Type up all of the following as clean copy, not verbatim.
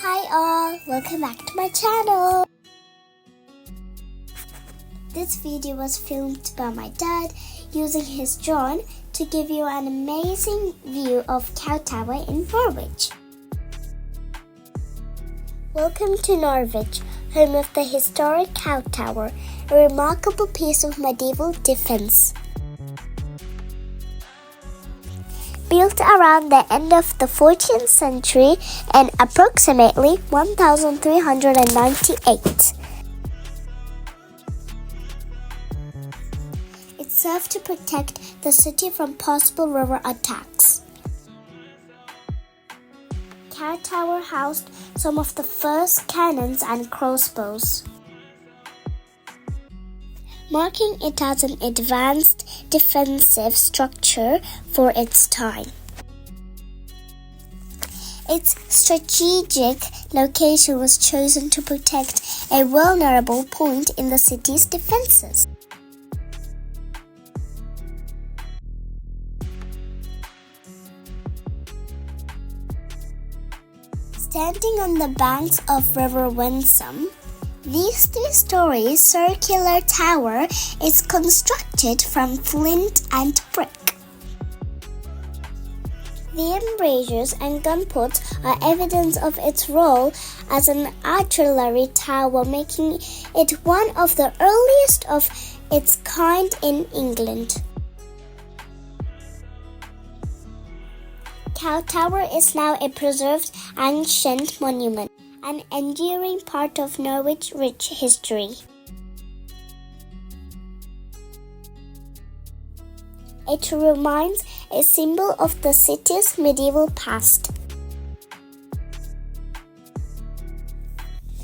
Hi all, welcome back to my channel. This video was filmed by my dad using his drone to give you an amazing view of Cow Tower in Norwich. Welcome to Norwich, home of the historic Cow Tower, a remarkable piece of medieval defense. Built around the end of the 14th century in approximately 1398. It served to protect the city from possible river attacks. Cow Tower housed some of the first cannons and crossbows, marking it as an advanced defensive structure for its time. Its strategic location was chosen to protect a vulnerable point in the city's defenses. Standing on the banks of River Wensum, this three-story circular tower is constructed from flint and brick. The embrasures and gun ports are evidence of its role as an artillery tower, making it one of the earliest of its kind in England. Cow Tower is now a preserved ancient monument, an enduring part of Norwich's rich history. It remains a symbol of the city's medieval past.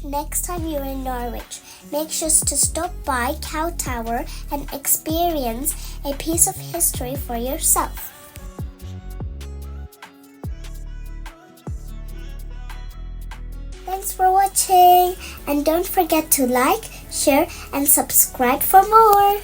Next time you're in Norwich, make sure to stop by Cow Tower and experience a piece of history for yourself. Thanks for watching, and don't forget to like, share, and subscribe for more.